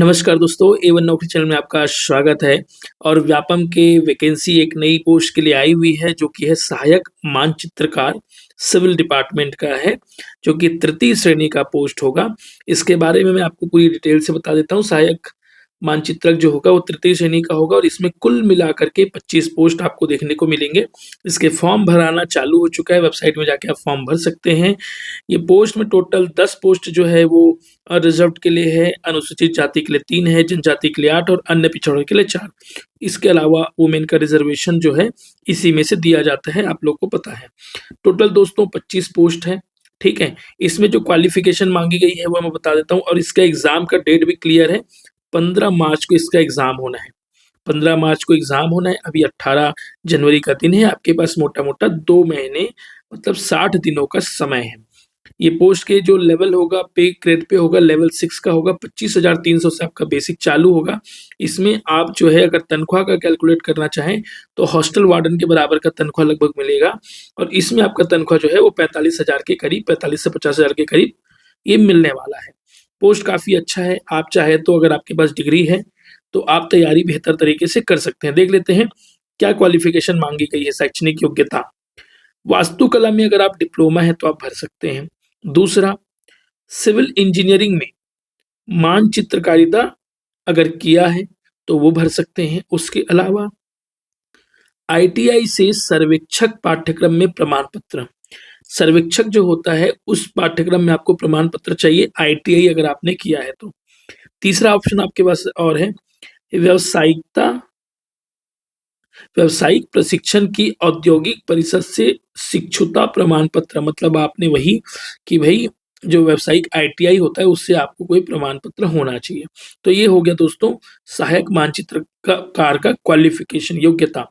नमस्कार दोस्तों, A1 नौकरी चैनल में आपका स्वागत है। और व्यापम के वैकेंसी एक नई पोस्ट के लिए आई हुई है जो कि है सहायक मानचित्रकार, सिविल डिपार्टमेंट का है, जो कि तृतीय श्रेणी का पोस्ट होगा। इसके बारे में मैं आपको पूरी डिटेल से बता देता हूँ। सहायक मानचित्रक जो होगा वो तृतीय श्रेणी का होगा और इसमें कुल मिलाकर के 25 पोस्ट आपको देखने को मिलेंगे। इसके फॉर्म भराना चालू हो चुका है, वेबसाइट में जाके आप फॉर्म भर सकते हैं। ये पोस्ट में टोटल 10 पोस्ट जो है वो रिजर्व्ड के लिए है, अनुसूचित जाति के लिए 3 है, जनजाति के लिए 8 और अन्य पिछड़ों के लिए 4। इसके अलावा वुमेन का रिजर्वेशन जो है इसी में से दिया जाता है, आप लोग को पता है। टोटल दोस्तों 25 पोस्ट है, ठीक है। इसमें जो क्वालिफिकेशन मांगी गई है वो मैं बता देता हूँ और इसका एग्जाम का डेट भी क्लियर है। 15 मार्च को इसका एग्जाम होना है। 15 मार्च को एग्जाम होना है। अभी 18 जनवरी का दिन है। आपके पास मोटा मोटा 2 महीने मतलब 60 दिनों का समय है। ये पोस्ट के जो लेवल होगा, पे ग्रेड पे होगा, लेवल 6 का होगा। 25,300 से आपका बेसिक चालू होगा। इसमें आप जो है अगर तनख्वाह का कैलकुलेट करना चाहें तो हॉस्टल वार्डन के बराबर का तनख्वाह लगभग मिलेगा और इसमें आपका तनख्वाह जो है वो 45,000 के करीब, 45 से 50,000 के करीब ये मिलने वाला है। पोस्ट काफ़ी अच्छा है। आप चाहे तो अगर आपके पास डिग्री है तो आप तैयारी बेहतर तरीके से कर सकते हैं। देख लेते हैं क्या क्वालिफिकेशन मांगी गई है। शैक्षणिक योग्यता, वास्तुकला में अगर आप डिप्लोमा है तो आप भर सकते हैं। दूसरा, सिविल इंजीनियरिंग में मानचित्रकारिता अगर किया है तो वो भर सकते हैं। उसके अलावा आईटीआई से सर्वेक्षक पाठ्यक्रम में प्रमाण पत्र, सर्वेक्षक जो होता है उस पाठ्यक्रम में आपको प्रमाण पत्र चाहिए, आईटीआई अगर आपने किया है तो। तीसरा ऑप्शन आपके पास और है व्यावसायिकता, व्यावसायिक प्रशिक्षण की औद्योगिक परिषद से शिक्षुता प्रमाण पत्र, मतलब आपने वही कि भाई जो व्यावसायिक आईटीआई होता है उससे आपको कोई प्रमाण पत्र होना चाहिए। तो ये हो गया दोस्तों सहायक मानचित्रकार का क्वालिफिकेशन, योग्यता।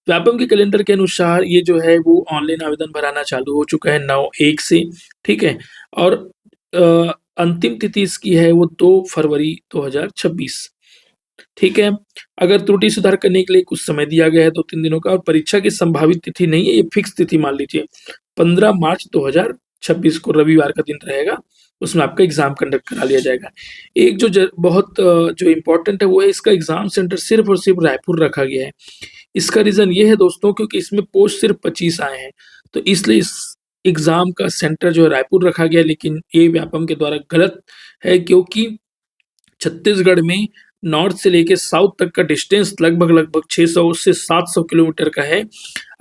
व्यापम के कैलेंडर के अनुसार ये जो है वो ऑनलाइन आवेदन भराना चालू हो चुका है 9/1 से, ठीक है। और अंतिम तिथि इसकी है वो 2 फरवरी 2026, ठीक है। अगर त्रुटि सुधार करने के लिए कुछ समय दिया गया है 2-3 दिनों का और परीक्षा की संभावित तिथि नहीं है, ये फिक्स तिथि मान लीजिए 15 मार्च 2026 को रविवार का दिन रहेगा, उसमें आपका एग्जाम कंडक्ट करा लिया जाएगा। एक जो बहुत जो इम्पोर्टेंट है वो है इसका एग्जाम सेंटर सिर्फ और सिर्फ रायपुर रखा गया है। इसका रीजन ये है दोस्तों क्योंकि इसमें पोस्ट सिर्फ 25 आए हैं, तो इसलिए इस एग्जाम का सेंटर जो है रायपुर रखा गया है। लेकिन ये व्यापम के द्वारा गलत है क्योंकि छत्तीसगढ़ में नॉर्थ से लेके साउथ तक का डिस्टेंस लगभग 600 से 700 किलोमीटर का है।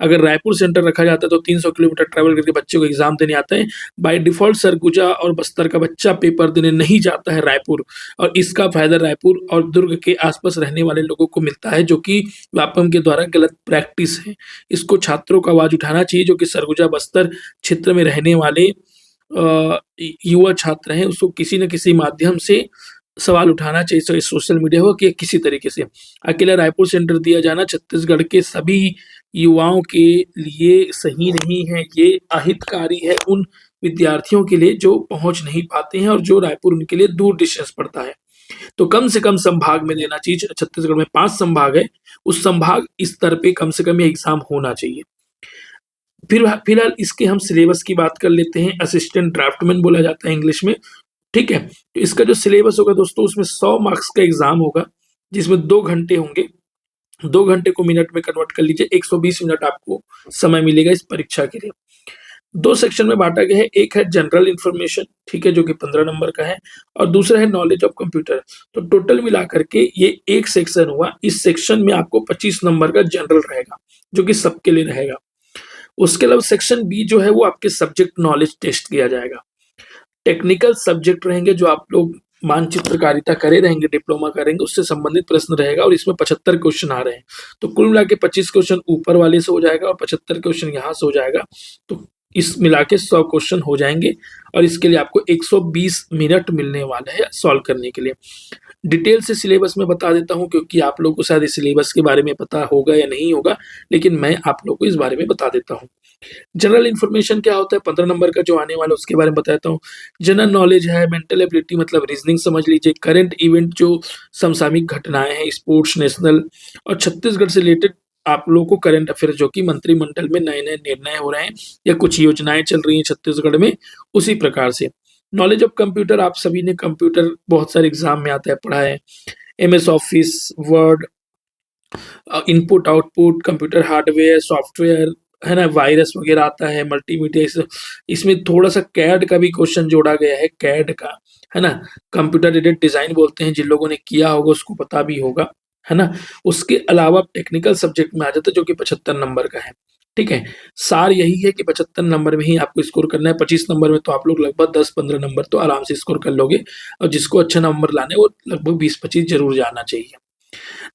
अगर रायपुर सेंटर रखा जाता है तो 300 किलोमीटर ट्रैवल करके बच्चे को एग्जाम देने आता है। बाय डिफॉल्ट सरगुजा और बस्तर का बच्चा पेपर देने नहीं जाता है रायपुर, और इसका फायदा रायपुर और दुर्ग के आसपास रहने वाले लोगों को मिलता है, जो कि व्यापम के द्वारा गलत प्रैक्टिस है। इसको छात्रों का आवाज उठाना चाहिए जो कि सरगुजा बस्तर क्षेत्र में रहने वाले युवा छात्र हैं, उसको किसी न किसी माध्यम से सवाल उठाना चाहिए, चाहे सोशल मीडिया हो कि किसी तरीके से। अकेला रायपुर सेंटर दिया जाना छत्तीसगढ़ के सभी युवाओं के लिए सही नहीं है। ये अहितकारी है उन विद्यार्थियों के लिए जो पहुंच नहीं पाते हैं और जो रायपुर उनके लिए दूर डिस्टेंस पड़ता है। तो कम से कम संभाग में देना चाहिए। छत्तीसगढ़ में 5 संभाग है, उस संभाग स्तर पे कम से कम ये एग्जाम होना चाहिए। फिर फिलहाल इसके हम सिलेबस की बात कर लेते हैं। असिस्टेंट ड्राफ्टमैन बोला जाता है इंग्लिश में, ठीक है। तो इसका जो सिलेबस होगा दोस्तों उसमें 100 मार्क्स का एग्जाम होगा जिसमें 2 घंटे होंगे। 2 घंटे को मिनट में कन्वर्ट कर लीजिए, 120 मिनट आपको समय मिलेगा इस परीक्षा के लिए। 2 सेक्शन में बांटा गया है, एक है जनरल इन्फॉर्मेशन, ठीक है, जो कि 15 नंबर का है, और दूसरा है नॉलेज ऑफ कंप्यूटर। तो टोटल मिलाकर के ये एक सेक्शन हुआ। इस सेक्शन में आपको 25 नंबर का जनरल रहेगा जो कि सबके लिए रहेगा। उसके अलावा सेक्शन बी जो है वो आपके सब्जेक्ट नॉलेज टेस्ट किया जाएगा। टेक्निकल सब्जेक्ट रहेंगे जो आप लोग मानचित्रकारिता करे रहेंगे, डिप्लोमा करेंगे, उससे संबंधित प्रश्न रहेगा और इसमें 75 क्वेश्चन आ रहे हैं। तो कुल मिला के 25 क्वेश्चन ऊपर वाले से हो जाएगा और 75 क्वेश्चन यहाँ से हो जाएगा। तो इस मिला के 100 क्वेश्चन हो जाएंगे और इसके लिए आपको 120 मिनट मिलने वाला है सॉल्व करने के लिए। डिटेल से सिलेबस में बता देता हूँ क्योंकि आप लोगों को शायद इस सिलेबस के बारे में पता होगा या नहीं होगा, लेकिन मैं आप लोगों को इस बारे में बता देता हूँ। जनरल इन्फॉर्मेशन क्या होता है, 15 नंबर का जो आने वाला है उसके बारे में बताता हूँ। जनरल नॉलेज है, मेंटल एबिलिटी मतलब रीजनिंग समझ लीजिए, करंट इवेंट जो समसामयिक घटनाएं हैं, स्पोर्ट्स, नेशनल और छत्तीसगढ़ से रिलेटेड आप लोगों को करंट अफेयर जो कि मंत्रिमंडल में नए नए निर्णय हो रहे हैं या कुछ योजनाएं चल रही हैं छत्तीसगढ़ में, उसी प्रकार से नॉलेज ऑफ कंप्यूटर, आप सभी ने कंप्यूटर बहुत सारे एग्जाम में आता है, पढ़ा है। MS office, word, input output, computer hardware, software, है ना, वायरस वगैरह आता है, मल्टीमीडिया, इसमें थोड़ा सा कैड का भी क्वेश्चन जोड़ा गया है, कैड का, है ना, कंप्यूटर एडेड डिजाइन बोलते हैं, जिन लोगों ने किया होगा उसको पता भी होगा, है ना। उसके अलावा टेक्निकल सब्जेक्ट में आ जाता है जो कि 75 नंबर का है, ठीक है। सार यही है कि 75 नंबर में ही आपको स्कोर करना है। 25 नंबर में तो आप लोग लगभग 10-15 नंबर तो आराम से स्कोर कर लोगे, और जिसको अच्छा नंबर लाने वो लगभग 20-25 जरूर जाना चाहिए।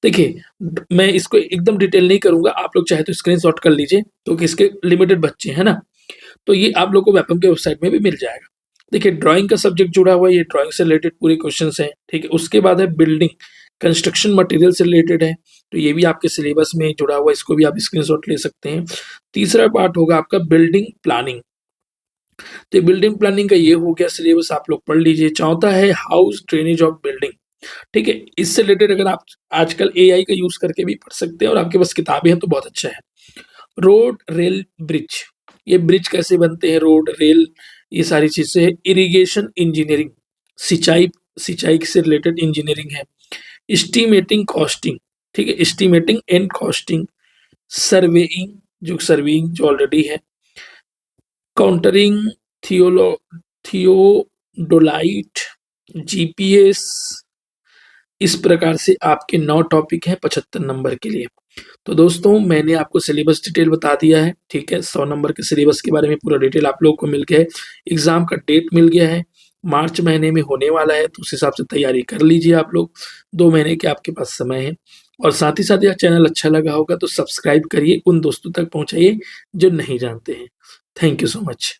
देखिए, मैं इसको एकदम डिटेल नहीं करूंगा, आप लोग चाहे तो स्क्रीनशॉट कर लीजिए, क्योंकि इसके लिमिटेड बच्चे हैं ना, तो ये आप लोग को वेपम के वेबसाइट में भी मिल जाएगा। देखिए, ड्राइंग का सब्जेक्ट जुड़ा हुआ है, ये ड्राइंग से रिलेटेड पूरे क्वेश्चन हैं, ठीक है। उसके बाद है बिल्डिंग, कंस्ट्रक्शन मटेरियल से रिलेटेड है, तो ये भी आपके सिलेबस में जुड़ा हुआ है, इसको भी आप स्क्रीनशॉट ले सकते हैं। तीसरा पार्ट होगा आपका बिल्डिंग प्लानिंग, तो बिल्डिंग प्लानिंग का ये हो गया सिलेबस, आप लोग पढ़ लीजिए। चौथा है हाउस ड्रेनेज ऑफ बिल्डिंग, ठीक है। इससे रिलेटेड अगर आप आजकल एआई का यूज करके भी पढ़ सकते हैं और आपके पास किताबें हैं तो बहुत अच्छा है। रोड, रेल, ब्रिज, ये ब्रिज कैसे बनते हैं, रोड, रेल, ये सारी चीजें। इरिगेशन इंजीनियरिंग, सिंचाई, सिंचाई से रिलेटेड इंजीनियरिंग है। एस्टिमेटिंग कॉस्टिंग, ठीक है, एस्टिमेटिंग एंड कॉस्टिंग। सर्वेइंग, जो सर्वेइंग जो ऑलरेडी है। काउंटरिंग, थियोलो थियोडोलाइट, जीपीएस। इस प्रकार से आपके 9 टॉपिक हैं 75 नंबर के लिए। तो दोस्तों, मैंने आपको सिलेबस डिटेल बता दिया है, ठीक है। 100 नंबर के सिलेबस के बारे में पूरा डिटेल आप लोगों को मिल गया है। एग्जाम का डेट मिल गया है, मार्च महीने में होने वाला है, तो उस हिसाब से तैयारी कर लीजिए आप लोग। 2 महीने के आपके पास समय है। और साथ ही साथ यह चैनल अच्छा लगा होगा तो सब्सक्राइब करिए, उन दोस्तों तक पहुंचाइए जो नहीं जानते हैं। Thank you so much.